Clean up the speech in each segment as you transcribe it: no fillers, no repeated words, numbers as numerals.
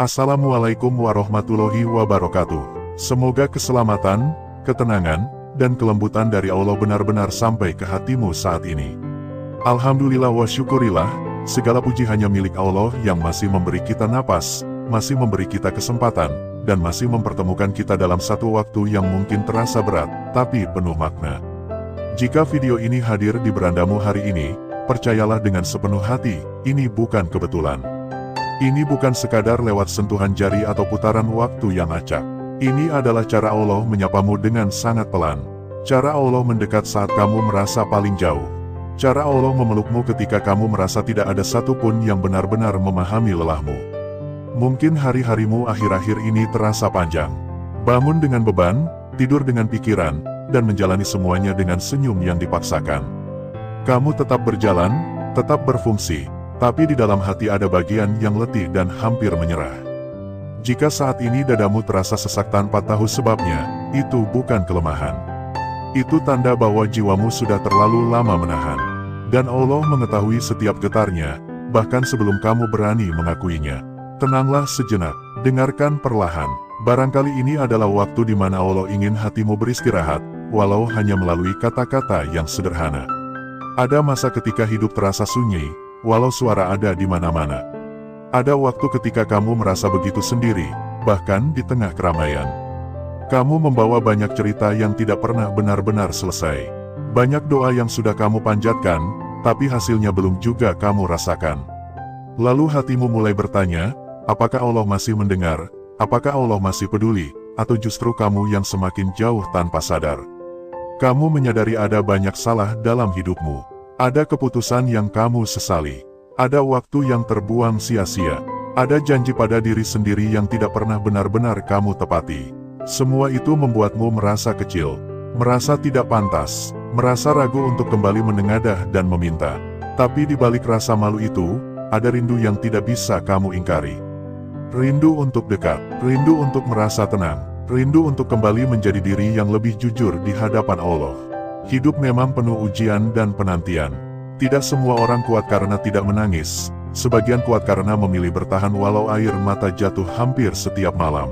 Assalamualaikum warahmatullahi wabarakatuh. Semoga keselamatan, ketenangan, dan kelembutan dari Allah benar-benar sampai ke hatimu saat ini. Alhamdulillah wa syukurillah, segala puji hanya milik Allah yang masih memberi kita napas, masih memberi kita kesempatan, dan masih mempertemukan kita dalam satu waktu yang mungkin terasa berat, tapi penuh makna. Jika video ini hadir di berandamu hari ini, percayalah dengan sepenuh hati, ini bukan kebetulan. Ini bukan sekadar lewat sentuhan jari atau putaran waktu yang acak. Ini adalah cara Allah menyapamu dengan sangat pelan. Cara Allah mendekat saat kamu merasa paling jauh. Cara Allah memelukmu ketika kamu merasa tidak ada satupun yang benar-benar memahami lelahmu. Mungkin hari-harimu akhir-akhir ini terasa panjang. Bangun dengan beban, tidur dengan pikiran, dan menjalani semuanya dengan senyum yang dipaksakan. Kamu tetap berjalan, tetap berfungsi, tapi di dalam hati ada bagian yang letih dan hampir menyerah. Jika saat ini dadamu terasa sesak tanpa tahu sebabnya, itu bukan kelemahan. Itu tanda bahwa jiwamu sudah terlalu lama menahan. Dan Allah mengetahui setiap getarnya, bahkan sebelum kamu berani mengakuinya. Tenanglah sejenak, dengarkan perlahan. Barangkali ini adalah waktu di mana Allah ingin hatimu beristirahat, walau hanya melalui kata-kata yang sederhana. Ada masa ketika hidup terasa sunyi, walau suara ada di mana-mana. Ada waktu ketika kamu merasa begitu sendiri, bahkan di tengah keramaian. Kamu membawa banyak cerita yang tidak pernah benar-benar selesai. Banyak doa yang sudah kamu panjatkan, tapi hasilnya belum juga kamu rasakan. Lalu hatimu mulai bertanya, apakah Allah masih mendengar? Apakah Allah masih peduli? Atau justru kamu yang semakin jauh tanpa sadar? Kamu menyadari ada banyak salah dalam hidupmu. Ada keputusan yang kamu sesali. Ada waktu yang terbuang sia-sia. Ada janji pada diri sendiri yang tidak pernah benar-benar kamu tepati. Semua itu membuatmu merasa kecil, merasa tidak pantas, merasa ragu untuk kembali menengadah dan meminta. Tapi di balik rasa malu itu, ada rindu yang tidak bisa kamu ingkari. Rindu untuk dekat, rindu untuk merasa tenang, rindu untuk kembali menjadi diri yang lebih jujur di hadapan Allah. Hidup memang penuh ujian dan penantian. Tidak semua orang kuat karena tidak menangis, sebagian kuat karena memilih bertahan walau air mata jatuh hampir setiap malam.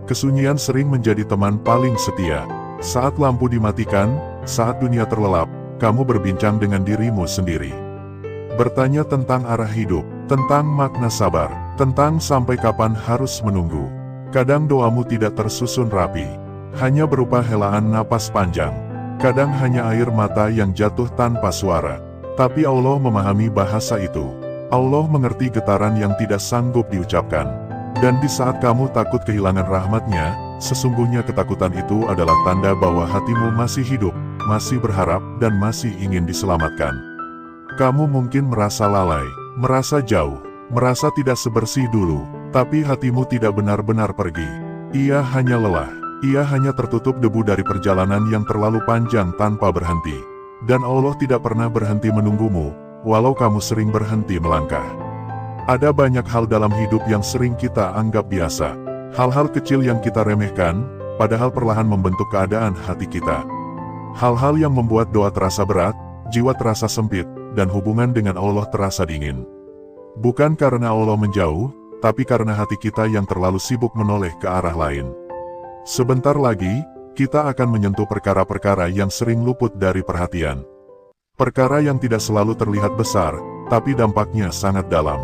Kesunyian sering menjadi teman paling setia. Saat lampu dimatikan, saat dunia terlelap, kamu berbincang dengan dirimu sendiri. Bertanya tentang arah hidup, tentang makna sabar, tentang sampai kapan harus menunggu. Kadang doamu tidak tersusun rapi, hanya berupa helaan napas panjang. Kadang hanya air mata yang jatuh tanpa suara. Tapi Allah memahami bahasa itu. Allah mengerti getaran yang tidak sanggup diucapkan. Dan di saat kamu takut kehilangan rahmatnya, sesungguhnya ketakutan itu adalah tanda bahwa hatimu masih hidup, masih berharap, dan masih ingin diselamatkan. Kamu mungkin merasa lalai, merasa jauh, merasa tidak sebersih dulu, tapi hatimu tidak benar-benar pergi. Ia hanya lelah. Ia hanya tertutup debu dari perjalanan yang terlalu panjang tanpa berhenti. Dan Allah tidak pernah berhenti menunggumu, walau kamu sering berhenti melangkah. Ada banyak hal dalam hidup yang sering kita anggap biasa. Hal-hal kecil yang kita remehkan, padahal perlahan membentuk keadaan hati kita. Hal-hal yang membuat doa terasa berat, jiwa terasa sempit, dan hubungan dengan Allah terasa dingin. Bukan karena Allah menjauh, tapi karena hati kita yang terlalu sibuk menoleh ke arah lain. Sebentar lagi, kita akan menyentuh perkara-perkara yang sering luput dari perhatian. Perkara yang tidak selalu terlihat besar, tapi dampaknya sangat dalam.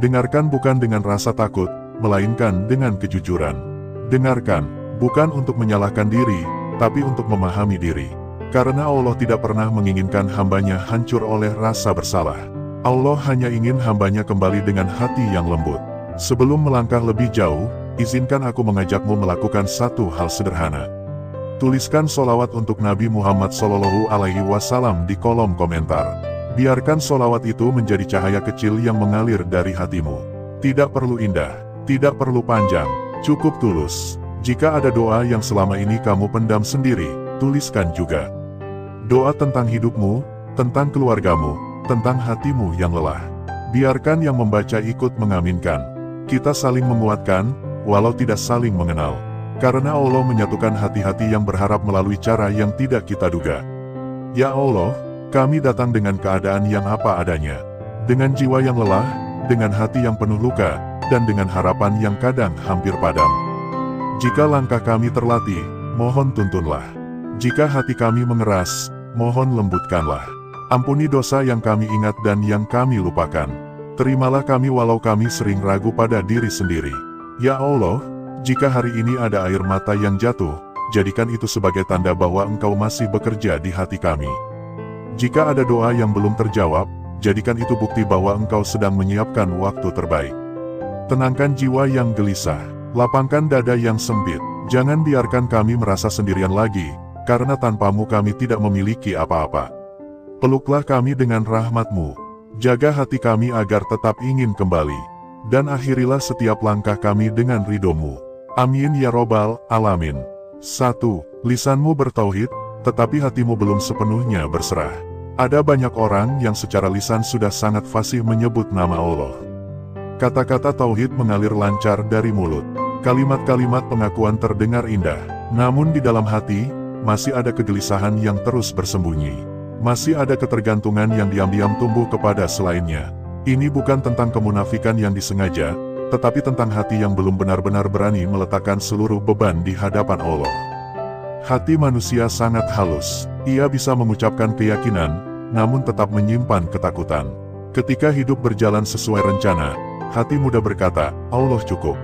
Dengarkan bukan dengan rasa takut, melainkan dengan kejujuran. Dengarkan, bukan untuk menyalahkan diri, tapi untuk memahami diri. Karena Allah tidak pernah menginginkan hambanya hancur oleh rasa bersalah. Allah hanya ingin hambanya kembali dengan hati yang lembut. Sebelum melangkah lebih jauh, izinkan aku mengajakmu melakukan satu hal sederhana. Tuliskan sholawat untuk Nabi Muhammad SAW di kolom komentar. Biarkan sholawat itu menjadi cahaya kecil yang mengalir dari hatimu. Tidak perlu indah, tidak perlu panjang, cukup tulus. Jika ada doa yang selama ini kamu pendam sendiri, tuliskan juga. Doa tentang hidupmu, tentang keluargamu, tentang hatimu yang lelah. Biarkan yang membaca ikut mengaminkan. Kita saling menguatkan, walau tidak saling mengenal. Karena Allah menyatukan hati-hati yang berharap melalui cara yang tidak kita duga. Ya Allah, kami datang dengan keadaan yang apa adanya. Dengan jiwa yang lelah, dengan hati yang penuh luka, dan dengan harapan yang kadang hampir padam. Jika langkah kami terlatih, mohon tuntunlah. Jika hati kami mengeras, mohon lembutkanlah. Ampuni dosa yang kami ingat dan yang kami lupakan. Terimalah kami walau kami sering ragu pada diri sendiri. Ya Allah, jika hari ini ada air mata yang jatuh, jadikan itu sebagai tanda bahwa Engkau masih bekerja di hati kami. Jika ada doa yang belum terjawab, jadikan itu bukti bahwa Engkau sedang menyiapkan waktu terbaik. Tenangkan jiwa yang gelisah, lapangkan dada yang sempit. Jangan biarkan kami merasa sendirian lagi, karena tanpamu kami tidak memiliki apa-apa. Peluklah kami dengan rahmat-Mu. Jaga hati kami agar tetap ingin kembali. Dan akhirilah setiap langkah kami dengan ridho-Mu. Amin ya Robbal Alamin. 1. Lisanmu bertauhid, tetapi hatimu belum sepenuhnya berserah. Ada banyak orang yang secara lisan sudah sangat fasih menyebut nama Allah. Kata-kata tauhid mengalir lancar dari mulut. Kalimat-kalimat pengakuan terdengar indah. Namun di dalam hati, masih ada kegelisahan yang terus bersembunyi. Masih ada ketergantungan yang diam-diam tumbuh kepada selainnya. Ini bukan tentang kemunafikan yang disengaja, tetapi tentang hati yang belum benar-benar berani meletakkan seluruh beban di hadapan Allah. Hati manusia sangat halus. Ia bisa mengucapkan keyakinan, namun tetap menyimpan ketakutan. Ketika hidup berjalan sesuai rencana, hati mudah berkata, Allah cukup.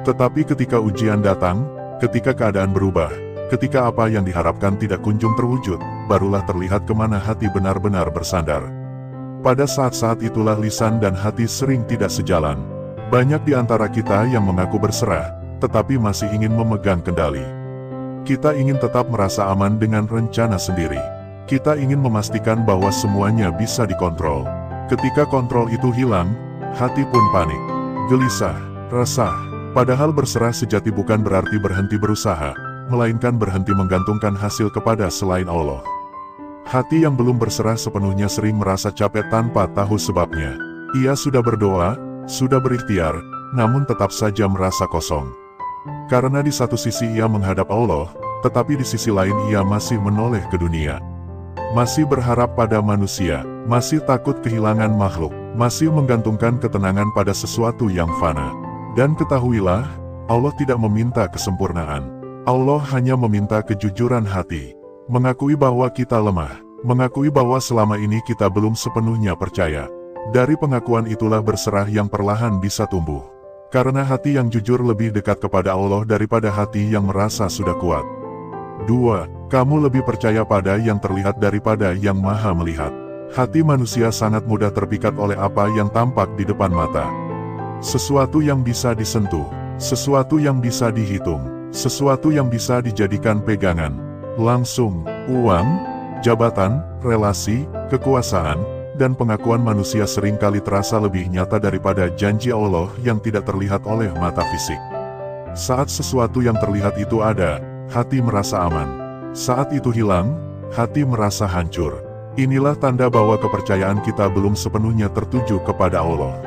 Tetapi ketika ujian datang, ketika keadaan berubah, ketika apa yang diharapkan tidak kunjung terwujud, barulah terlihat kemana hati benar-benar bersandar. Pada saat-saat itulah lisan dan hati sering tidak sejalan. Banyak di antara kita yang mengaku berserah, tetapi masih ingin memegang kendali. Kita ingin tetap merasa aman dengan rencana sendiri. Kita ingin memastikan bahwa semuanya bisa dikontrol. Ketika kontrol itu hilang, hati pun panik, gelisah, resah. Padahal berserah sejati bukan berarti berhenti berusaha, melainkan berhenti menggantungkan hasil kepada selain Allah. Hati yang belum berserah sepenuhnya sering merasa capek tanpa tahu sebabnya. Ia sudah berdoa, sudah berikhtiar, namun tetap saja merasa kosong. Karena di satu sisi ia menghadap Allah, tetapi di sisi lain ia masih menoleh ke dunia. Masih berharap pada manusia, masih takut kehilangan makhluk, masih menggantungkan ketenangan pada sesuatu yang fana. Dan ketahuilah, Allah tidak meminta kesempurnaan. Allah hanya meminta kejujuran hati. Mengakui bahwa kita lemah, mengakui bahwa selama ini kita belum sepenuhnya percaya. Dari pengakuan itulah berserah yang perlahan bisa tumbuh. Karena hati yang jujur lebih dekat kepada Allah daripada hati yang merasa sudah kuat. 2. Kamu lebih percaya pada yang terlihat daripada yang maha melihat. Hati manusia sangat mudah terpikat oleh apa yang tampak di depan mata. Sesuatu yang bisa disentuh, sesuatu yang bisa dihitung, sesuatu yang bisa dijadikan pegangan. Langsung, uang, jabatan, relasi, kekuasaan, dan pengakuan manusia seringkali terasa lebih nyata daripada janji Allah yang tidak terlihat oleh mata fisik. Saat sesuatu yang terlihat itu ada, hati merasa aman. Saat itu hilang, hati merasa hancur. Inilah tanda bahwa kepercayaan kita belum sepenuhnya tertuju kepada Allah.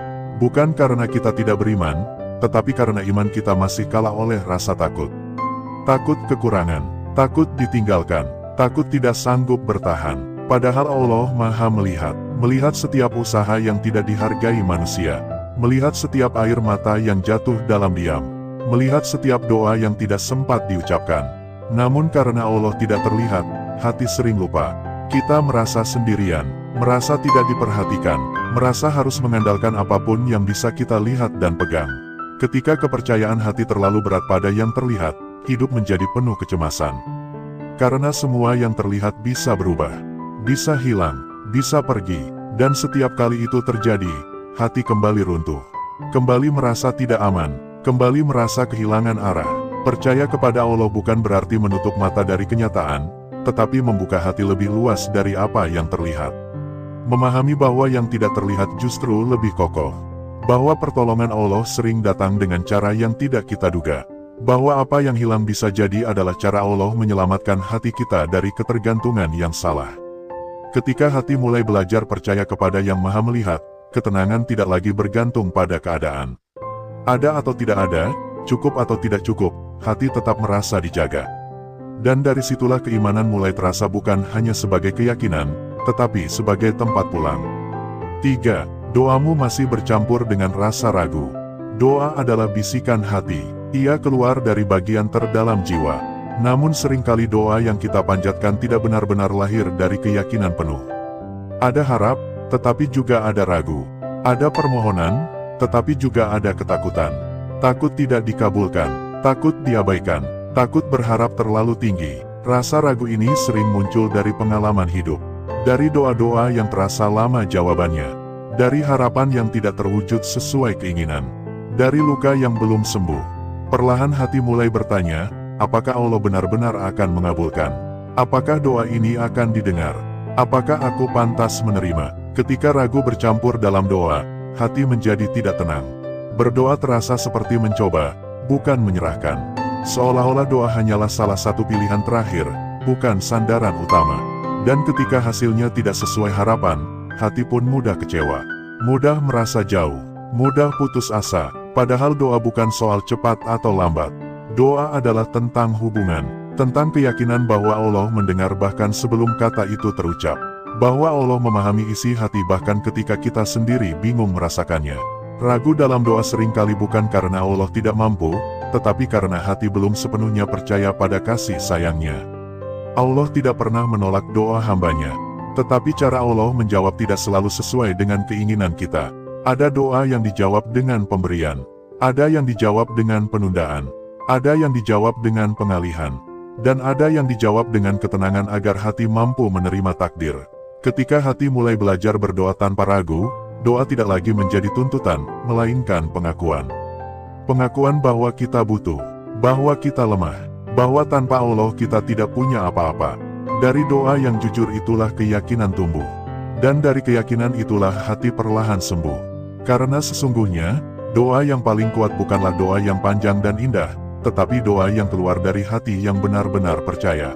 Bukan karena kita tidak beriman, tetapi karena iman kita masih kalah oleh rasa takut. Takut kekurangan, takut ditinggalkan, takut tidak sanggup bertahan. Padahal Allah Maha melihat, melihat setiap usaha yang tidak dihargai manusia, melihat setiap air mata yang jatuh dalam diam, melihat setiap doa yang tidak sempat diucapkan. Namun karena Allah tidak terlihat, hati sering lupa. Kita merasa sendirian, merasa tidak diperhatikan, merasa harus mengandalkan apapun yang bisa kita lihat dan pegang. Ketika kepercayaan hati terlalu berat pada yang terlihat, hidup menjadi penuh kecemasan. Karena semua yang terlihat bisa berubah, bisa hilang, bisa pergi, dan setiap kali itu terjadi, hati kembali runtuh. Kembali merasa tidak aman, kembali merasa kehilangan arah. Percaya kepada Allah bukan berarti menutup mata dari kenyataan, tetapi membuka hati lebih luas dari apa yang terlihat. Memahami bahwa yang tidak terlihat justru lebih kokoh. Bahwa pertolongan Allah sering datang dengan cara yang tidak kita duga. Bahwa apa yang hilang bisa jadi adalah cara Allah menyelamatkan hati kita dari ketergantungan yang salah. Ketika hati mulai belajar percaya kepada yang maha melihat, ketenangan tidak lagi bergantung pada keadaan. Ada atau tidak ada, cukup atau tidak cukup, hati tetap merasa dijaga. Dan dari situlah keimanan mulai terasa bukan hanya sebagai keyakinan, tetapi sebagai tempat pulang. 3. Doamu masih bercampur dengan rasa ragu. Doa adalah bisikan hati. Ia keluar dari bagian terdalam jiwa. Namun seringkali doa yang kita panjatkan tidak benar-benar lahir dari keyakinan penuh. Ada harap, tetapi juga ada ragu. Ada permohonan, tetapi juga ada ketakutan. Takut tidak dikabulkan, takut diabaikan, takut berharap terlalu tinggi. Rasa ragu ini sering muncul dari pengalaman hidup. Dari doa-doa yang terasa lama jawabannya. Dari harapan yang tidak terwujud sesuai keinginan. Dari luka yang belum sembuh. Perlahan hati mulai bertanya, apakah Allah benar-benar akan mengabulkan? Apakah doa ini akan didengar? Apakah aku pantas menerima? Ketika ragu bercampur dalam doa, hati menjadi tidak tenang. Berdoa terasa seperti mencoba, bukan menyerahkan. Seolah-olah doa hanyalah salah satu pilihan terakhir, bukan sandaran utama. Dan ketika hasilnya tidak sesuai harapan, hati pun mudah kecewa. Mudah merasa jauh, mudah putus asa. Padahal doa bukan soal cepat atau lambat. Doa adalah tentang hubungan, tentang keyakinan bahwa Allah mendengar bahkan sebelum kata itu terucap. Bahwa Allah memahami isi hati bahkan ketika kita sendiri bingung merasakannya. Ragu dalam doa seringkali bukan karena Allah tidak mampu, tetapi karena hati belum sepenuhnya percaya pada kasih sayangnya. Allah tidak pernah menolak doa hambanya. Tetapi cara Allah menjawab tidak selalu sesuai dengan keinginan kita. Ada doa yang dijawab dengan pemberian. Ada yang dijawab dengan penundaan. Ada yang dijawab dengan pengalihan. Dan ada yang dijawab dengan ketenangan agar hati mampu menerima takdir. Ketika hati mulai belajar berdoa tanpa ragu, doa tidak lagi menjadi tuntutan, melainkan pengakuan. Pengakuan bahwa kita butuh, bahwa kita lemah, bahwa tanpa Allah kita tidak punya apa-apa. Dari doa yang jujur itulah keyakinan tumbuh. Dan dari keyakinan itulah hati perlahan sembuh. Karena sesungguhnya, doa yang paling kuat bukanlah doa yang panjang dan indah, tetapi doa yang keluar dari hati yang benar-benar percaya.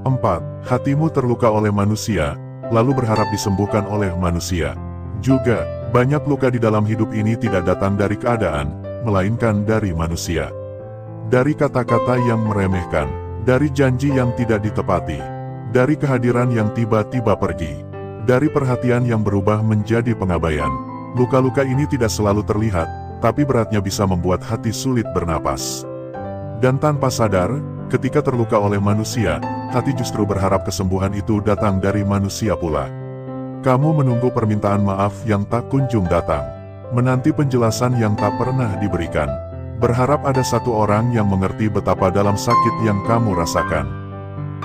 4. Hatimu terluka oleh manusia, lalu berharap disembuhkan oleh manusia. Juga, banyak luka di dalam hidup ini tidak datang dari keadaan, melainkan dari manusia. Dari kata-kata yang meremehkan, dari janji yang tidak ditepati, dari kehadiran yang tiba-tiba pergi, dari perhatian yang berubah menjadi pengabaian. Luka-luka ini tidak selalu terlihat, tapi beratnya bisa membuat hati sulit bernapas. Dan tanpa sadar, ketika terluka oleh manusia, hati justru berharap kesembuhan itu datang dari manusia pula. Kamu menunggu permintaan maaf yang tak kunjung datang, menanti penjelasan yang tak pernah diberikan, berharap ada satu orang yang mengerti betapa dalam sakit yang kamu rasakan.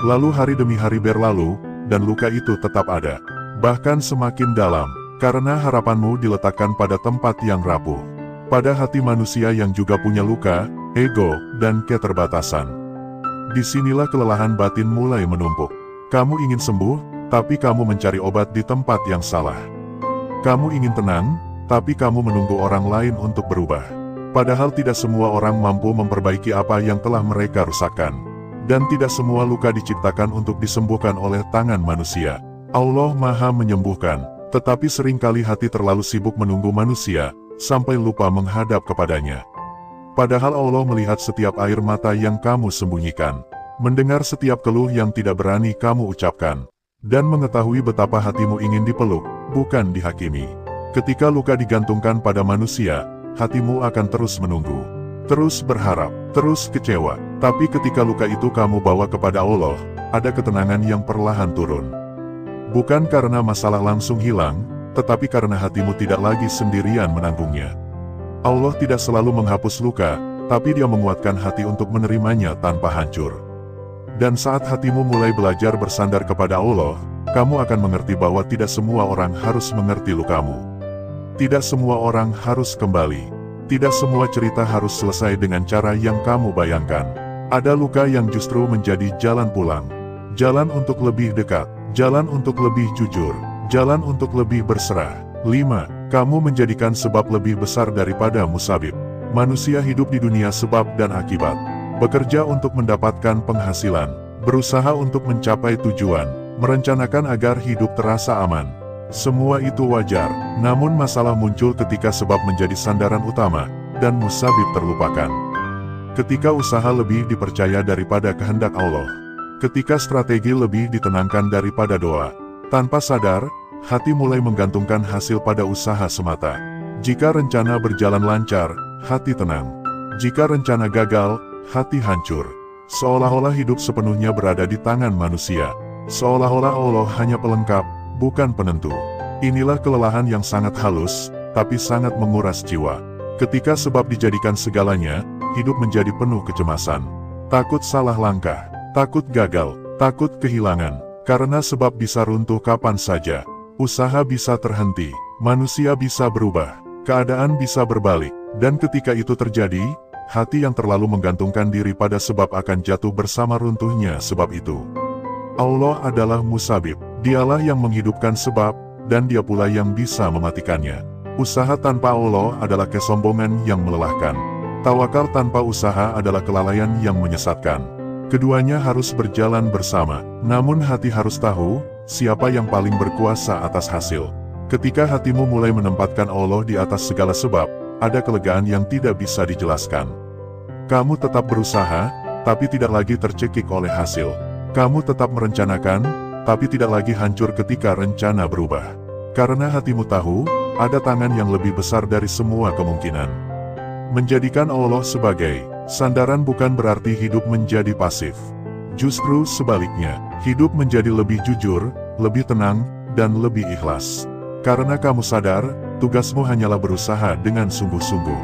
Lalu hari demi hari berlalu, dan luka itu tetap ada, bahkan semakin dalam. Karena harapanmu diletakkan pada tempat yang rapuh. Pada hati manusia yang juga punya luka, ego, dan keterbatasan. Disinilah kelelahan batin mulai menumpuk. Kamu ingin sembuh, tapi kamu mencari obat di tempat yang salah. Kamu ingin tenang, tapi kamu menunggu orang lain untuk berubah. Padahal tidak semua orang mampu memperbaiki apa yang telah mereka rusakkan. Dan tidak semua luka diciptakan untuk disembuhkan oleh tangan manusia. Allah Maha menyembuhkan. Tetapi seringkali hati terlalu sibuk menunggu manusia, sampai lupa menghadap kepadanya. Padahal Allah melihat setiap air mata yang kamu sembunyikan, mendengar setiap keluh yang tidak berani kamu ucapkan, dan mengetahui betapa hatimu ingin dipeluk, bukan dihakimi. Ketika luka digantungkan pada manusia, hatimu akan terus menunggu, terus berharap, terus kecewa. Tapi ketika luka itu kamu bawa kepada Allah, ada ketenangan yang perlahan turun. Bukan karena masalah langsung hilang, tetapi karena hatimu tidak lagi sendirian menanggungnya. Allah tidak selalu menghapus luka, tapi Dia menguatkan hati untuk menerimanya tanpa hancur. Dan saat hatimu mulai belajar bersandar kepada Allah, kamu akan mengerti bahwa tidak semua orang harus mengerti lukamu. Tidak semua orang harus kembali. Tidak semua cerita harus selesai dengan cara yang kamu bayangkan. Ada luka yang justru menjadi jalan pulang. Jalan untuk lebih dekat. Jalan untuk lebih jujur, jalan untuk lebih berserah. 5. Kamu menjadikan sebab lebih besar daripada musabib. Manusia hidup di dunia sebab dan akibat. Bekerja untuk mendapatkan penghasilan, berusaha untuk mencapai tujuan, merencanakan agar hidup terasa aman. Semua itu wajar, namun masalah muncul ketika sebab menjadi sandaran utama, dan musabib terlupakan. Ketika usaha lebih dipercaya daripada kehendak Allah. Ketika strategi lebih ditenangkan daripada doa. Tanpa sadar, hati mulai menggantungkan hasil pada usaha semata. Jika rencana berjalan lancar, hati tenang. Jika rencana gagal, hati hancur. Seolah-olah hidup sepenuhnya berada di tangan manusia. Seolah-olah Allah hanya pelengkap, bukan penentu. Inilah kelelahan yang sangat halus, tapi sangat menguras jiwa. Ketika sebab dijadikan segalanya, hidup menjadi penuh kecemasan. Takut salah langkah, takut gagal, takut kehilangan. Karena sebab bisa runtuh kapan saja. Usaha bisa terhenti, manusia bisa berubah, keadaan bisa berbalik. Dan ketika itu terjadi, hati yang terlalu menggantungkan diri pada sebab akan jatuh bersama runtuhnya sebab itu. Allah adalah Musabib, Dialah yang menghidupkan sebab, dan Dia pula yang bisa mematikannya. Usaha tanpa Allah adalah kesombongan yang melelahkan. Tawakal tanpa usaha adalah kelalaian yang menyesatkan. Keduanya harus berjalan bersama, namun hati harus tahu, siapa yang paling berkuasa atas hasil. Ketika hatimu mulai menempatkan Allah di atas segala sebab, ada kelegaan yang tidak bisa dijelaskan. Kamu tetap berusaha, tapi tidak lagi tercekik oleh hasil. Kamu tetap merencanakan, tapi tidak lagi hancur ketika rencana berubah. Karena hatimu tahu, ada tangan yang lebih besar dari semua kemungkinan. Menjadikan Allah sebagai sandaran bukan berarti hidup menjadi pasif. Justru sebaliknya, hidup menjadi lebih jujur, lebih tenang, dan lebih ikhlas. Karena kamu sadar, tugasmu hanyalah berusaha dengan sungguh-sungguh.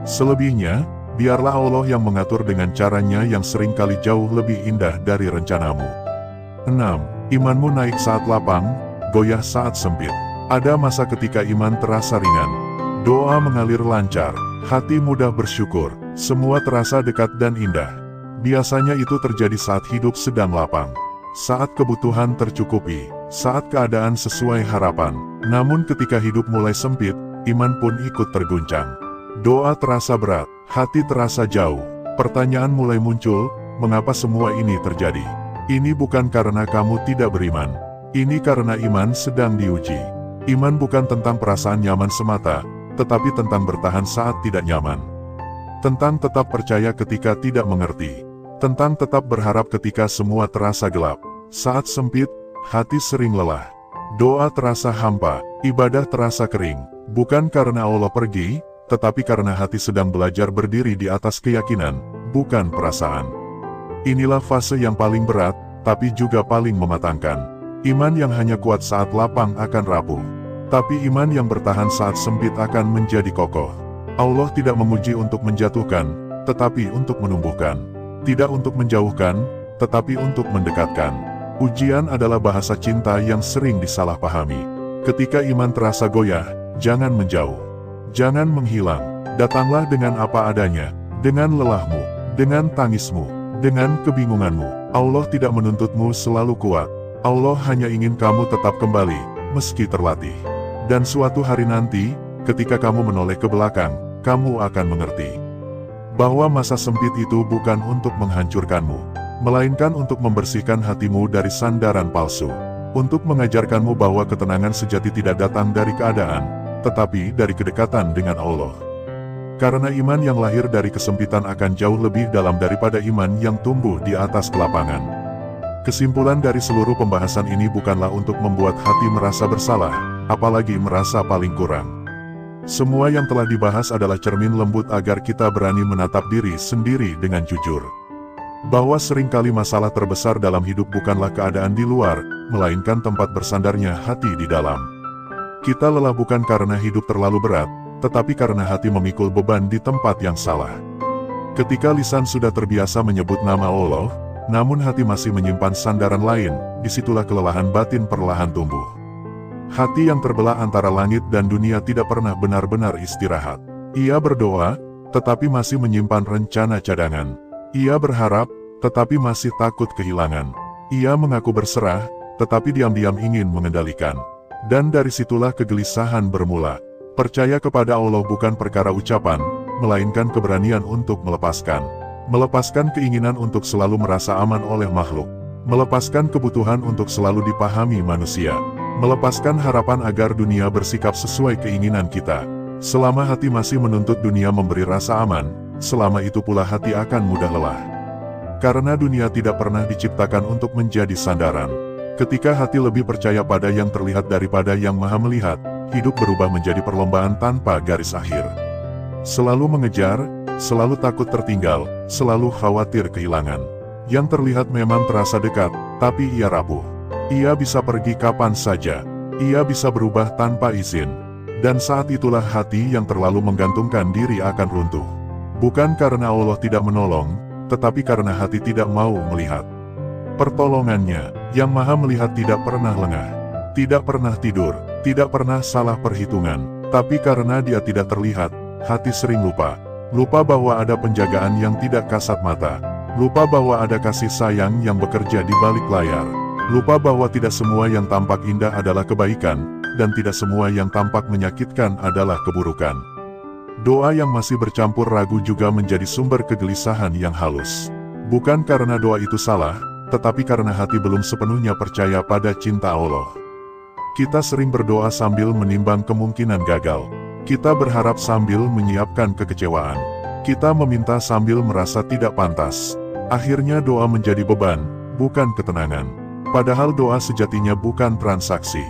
Selebihnya, biarlah Allah yang mengatur dengan caranya yang seringkali jauh lebih indah dari rencanamu. 6. Imanmu naik saat lapang, goyah saat sempit. Ada masa ketika iman terasa ringan. Doa mengalir lancar, hati mudah bersyukur, semua terasa dekat dan indah. Biasanya itu terjadi saat hidup sedang lapang. Saat kebutuhan tercukupi, saat keadaan sesuai harapan. Namun ketika hidup mulai sempit, iman pun ikut terguncang. Doa terasa berat, hati terasa jauh. Pertanyaan mulai muncul, mengapa semua ini terjadi? Ini bukan karena kamu tidak beriman. Ini karena iman sedang diuji. Iman bukan tentang perasaan nyaman semata, tetapi tentang bertahan saat tidak nyaman. Tentang tetap percaya ketika tidak mengerti. Tentang tetap berharap ketika semua terasa gelap. Saat sempit, hati sering lelah. Doa terasa hampa, ibadah terasa kering. Bukan karena Allah pergi, tetapi karena hati sedang belajar berdiri di atas keyakinan, bukan perasaan. Inilah fase yang paling berat, tapi juga paling mematangkan. Iman yang hanya kuat saat lapang akan rapuh. Tapi iman yang bertahan saat sempit akan menjadi kokoh. Allah tidak menguji untuk menjatuhkan, tetapi untuk menumbuhkan. Tidak untuk menjauhkan, tetapi untuk mendekatkan. Ujian adalah bahasa cinta yang sering disalahpahami. Ketika iman terasa goyah, jangan menjauh. Jangan menghilang. Datanglah dengan apa adanya, dengan lelahmu, dengan tangismu, dengan kebingunganmu. Allah tidak menuntutmu selalu kuat. Allah hanya ingin kamu tetap kembali, meski terlatih. Dan suatu hari nanti, ketika kamu menoleh ke belakang, kamu akan mengerti bahwa masa sempit itu bukan untuk menghancurkanmu, melainkan untuk membersihkan hatimu dari sandaran palsu, untuk mengajarkanmu bahwa ketenangan sejati tidak datang dari keadaan, tetapi dari kedekatan dengan Allah. Karena iman yang lahir dari kesempitan akan jauh lebih dalam daripada iman yang tumbuh di atas kelapangan. Kesimpulan dari seluruh pembahasan ini bukanlah untuk membuat hati merasa bersalah, apalagi merasa paling kurang. Semua yang telah dibahas adalah cermin lembut agar kita berani menatap diri sendiri dengan jujur. Bahwa seringkali masalah terbesar dalam hidup bukanlah keadaan di luar, melainkan tempat bersandarnya hati di dalam. Kita lelah bukan karena hidup terlalu berat, tetapi karena hati memikul beban di tempat yang salah. Ketika lisan sudah terbiasa menyebut nama Allah, namun hati masih menyimpan sandaran lain, disitulah kelelahan batin perlahan tumbuh. Hati yang terbelah antara langit dan dunia tidak pernah benar-benar istirahat. Ia berdoa, tetapi masih menyimpan rencana cadangan. Ia berharap, tetapi masih takut kehilangan. Ia mengaku berserah, tetapi diam-diam ingin mengendalikan. Dan dari situlah kegelisahan bermula. Percaya kepada Allah bukan perkara ucapan, melainkan keberanian untuk melepaskan. Melepaskan keinginan untuk selalu merasa aman oleh makhluk. Melepaskan kebutuhan untuk selalu dipahami manusia. Melepaskan harapan agar dunia bersikap sesuai keinginan kita. Selama hati masih menuntut dunia memberi rasa aman, selama itu pula hati akan mudah lelah. Karena dunia tidak pernah diciptakan untuk menjadi sandaran. Ketika hati lebih percaya pada yang terlihat daripada yang maha melihat, hidup berubah menjadi perlombaan tanpa garis akhir. Selalu mengejar, selalu takut tertinggal, selalu khawatir kehilangan. Yang terlihat memang terasa dekat, tapi ia rapuh. Ia bisa pergi kapan saja. Ia bisa berubah tanpa izin. Dan saat itulah hati yang terlalu menggantungkan diri akan runtuh. Bukan karena Allah tidak menolong, tetapi karena hati tidak mau melihat pertolongannya. Yang Maha Melihat tidak pernah lengah, tidak pernah tidur, tidak pernah salah perhitungan. Tapi karena dia tidak terlihat, hati sering lupa. Lupa bahwa ada penjagaan yang tidak kasat mata. Lupa bahwa ada kasih sayang yang bekerja di balik layar. Lupa bahwa tidak semua yang tampak indah adalah kebaikan, dan tidak semua yang tampak menyakitkan adalah keburukan. Doa yang masih bercampur ragu juga menjadi sumber kegelisahan yang halus. Bukan karena doa itu salah, tetapi karena hati belum sepenuhnya percaya pada cinta Allah. Kita sering berdoa sambil menimbang kemungkinan gagal. Kita berharap sambil menyiapkan kekecewaan. Kita meminta sambil merasa tidak pantas. Akhirnya doa menjadi beban, bukan ketenangan. Padahal doa sejatinya bukan transaksi.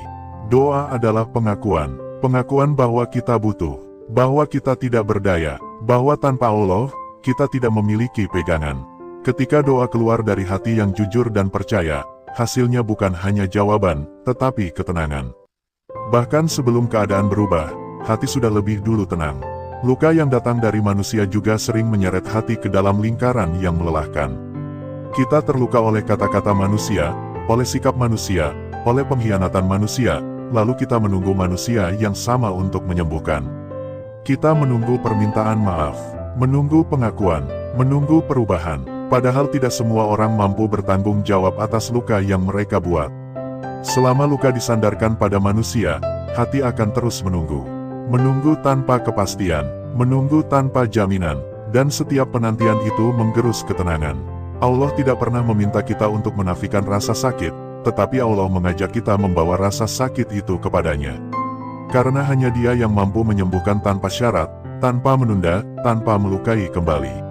Doa adalah pengakuan. Pengakuan bahwa kita butuh, bahwa kita tidak berdaya, bahwa tanpa Allah, kita tidak memiliki pegangan. Ketika doa keluar dari hati yang jujur dan percaya, hasilnya bukan hanya jawaban, tetapi ketenangan. Bahkan sebelum keadaan berubah, hati sudah lebih dulu tenang. Luka yang datang dari manusia juga sering menyeret hati ke dalam lingkaran yang melelahkan. Kita terluka oleh kata-kata manusia, oleh sikap manusia, oleh pengkhianatan manusia, lalu kita menunggu manusia yang sama untuk menyembuhkan. Kita menunggu permintaan maaf, menunggu pengakuan, menunggu perubahan. Padahal tidak semua orang mampu bertanggung jawab atas luka yang mereka buat. Selama luka disandarkan pada manusia, hati akan terus menunggu. Menunggu tanpa kepastian, menunggu tanpa jaminan, dan setiap penantian itu menggerus ketenangan. Allah tidak pernah meminta kita untuk menafikan rasa sakit, tetapi Allah mengajak kita membawa rasa sakit itu kepadanya. Karena hanya Dia yang mampu menyembuhkan tanpa syarat, tanpa menunda, tanpa melukai kembali.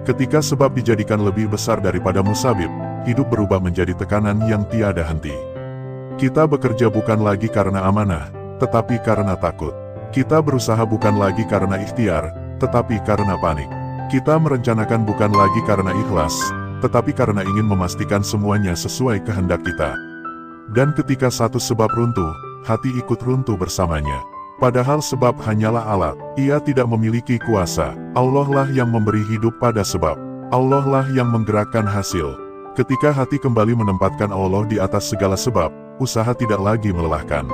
Ketika sebab dijadikan lebih besar daripada musabib, hidup berubah menjadi tekanan yang tiada henti. Kita bekerja bukan lagi karena amanah, tetapi karena takut. Kita berusaha bukan lagi karena ikhtiar, tetapi karena panik. Kita merencanakan bukan lagi karena ikhlas, tetapi karena ingin memastikan semuanya sesuai kehendak kita. Dan ketika satu sebab runtuh, hati ikut runtuh bersamanya. Padahal sebab hanyalah alat, ia tidak memiliki kuasa. Allah lah yang memberi hidup pada sebab. Allah lah yang menggerakkan hasil. Ketika hati kembali menempatkan Allah di atas segala sebab, usaha tidak lagi melelahkan.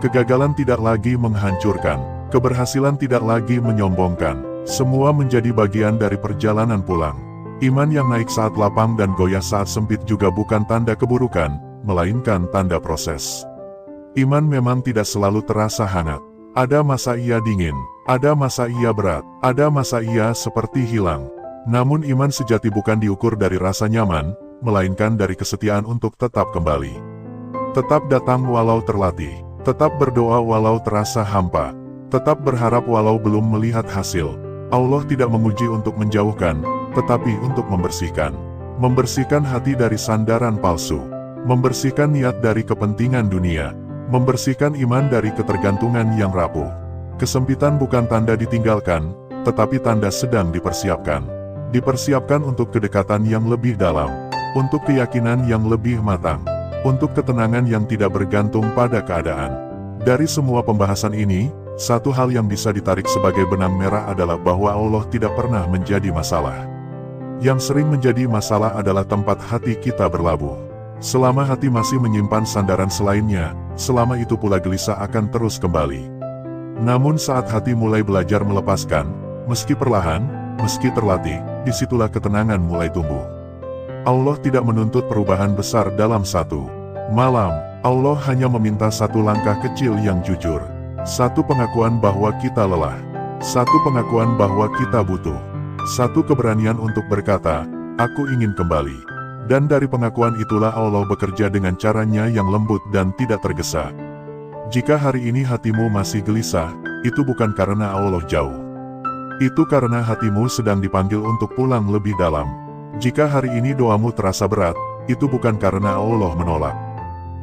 Kegagalan tidak lagi menghancurkan. Keberhasilan tidak lagi menyombongkan. Semua menjadi bagian dari perjalanan pulang. Iman yang naik saat lapang dan goyah saat sempit juga bukan tanda keburukan, melainkan tanda proses. Iman memang tidak selalu terasa hangat. Ada masa ia dingin, ada masa ia berat, ada masa ia seperti hilang. Namun iman sejati bukan diukur dari rasa nyaman, melainkan dari kesetiaan untuk tetap kembali. Tetap datang walau terlatih, tetap berdoa walau terasa hampa, tetap berharap walau belum melihat hasil. Allah tidak menguji untuk menjauhkan, tetapi untuk membersihkan. Membersihkan hati dari sandaran palsu, membersihkan niat dari kepentingan dunia, membersihkan iman dari ketergantungan yang rapuh. Kesempitan bukan tanda ditinggalkan, tetapi tanda sedang dipersiapkan. Dipersiapkan untuk kedekatan yang lebih dalam, untuk keyakinan yang lebih matang, untuk ketenangan yang tidak bergantung pada keadaan. Dari semua pembahasan ini, satu hal yang bisa ditarik sebagai benang merah adalah bahwa Allah tidak pernah menjadi masalah. Yang sering menjadi masalah adalah tempat hati kita berlabuh. Selama hati masih menyimpan sandaran selainnya, selama itu pula gelisah akan terus kembali. Namun saat hati mulai belajar melepaskan, meski perlahan, meski terlatih, disitulah ketenangan mulai tumbuh. Allah tidak menuntut perubahan besar dalam satu malam. Allah hanya meminta satu langkah kecil yang jujur. Satu pengakuan bahwa kita lelah. Satu pengakuan bahwa kita butuh. Satu keberanian untuk berkata, aku ingin kembali. Dan dari pengakuan itulah Allah bekerja dengan caranya yang lembut dan tidak tergesa. Jika hari ini hatimu masih gelisah, itu bukan karena Allah jauh. Itu karena hatimu sedang dipanggil untuk pulang lebih dalam. Jika hari ini doamu terasa berat, itu bukan karena Allah menolak.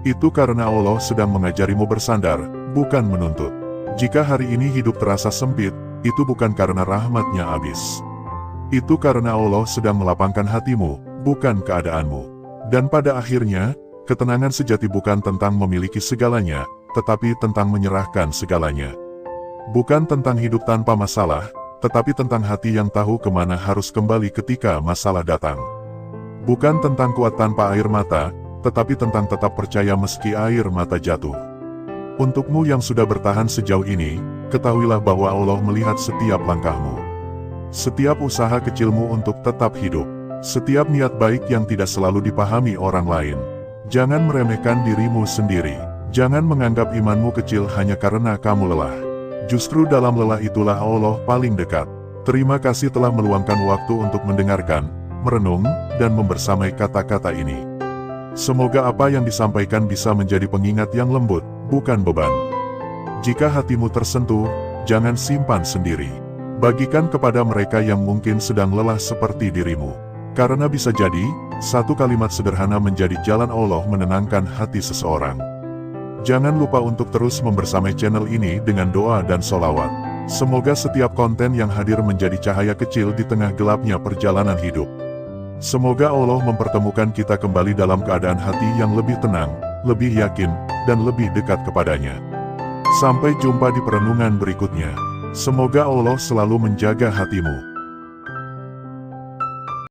Itu karena Allah sedang mengajarimu bersandar, bukan menuntut. Jika hari ini hidup terasa sempit, itu bukan karena rahmat-Nya habis. Itu karena Allah sedang melapangkan hatimu, bukan keadaanmu. Dan pada akhirnya, ketenangan sejati bukan tentang memiliki segalanya, tetapi tentang menyerahkan segalanya. Bukan tentang hidup tanpa masalah, tetapi tentang hati yang tahu kemana harus kembali ketika masalah datang. Bukan tentang kuat tanpa air mata, tetapi tentang tetap percaya meski air mata jatuh. Untukmu yang sudah bertahan sejauh ini, ketahuilah bahwa Allah melihat setiap langkahmu. Setiap usaha kecilmu untuk tetap hidup. Setiap niat baik yang tidak selalu dipahami orang lain. Jangan meremehkan dirimu sendiri. Jangan menganggap imanmu kecil hanya karena kamu lelah. Justru dalam lelah itulah Allah paling dekat. Terima kasih telah meluangkan waktu untuk mendengarkan, merenung, dan membersamai kata-kata ini. Semoga apa yang disampaikan bisa menjadi pengingat yang lembut, bukan beban. Jika hatimu tersentuh, jangan simpan sendiri. Bagikan kepada mereka yang mungkin sedang lelah seperti dirimu. Karena bisa jadi, satu kalimat sederhana menjadi jalan Allah menenangkan hati seseorang. Jangan lupa untuk terus membersamai channel ini dengan doa dan sholawat. Semoga setiap konten yang hadir menjadi cahaya kecil di tengah gelapnya perjalanan hidup. Semoga Allah mempertemukan kita kembali dalam keadaan hati yang lebih tenang, lebih yakin, dan lebih dekat kepadanya. Sampai jumpa di perenungan berikutnya. Semoga Allah selalu menjaga hatimu.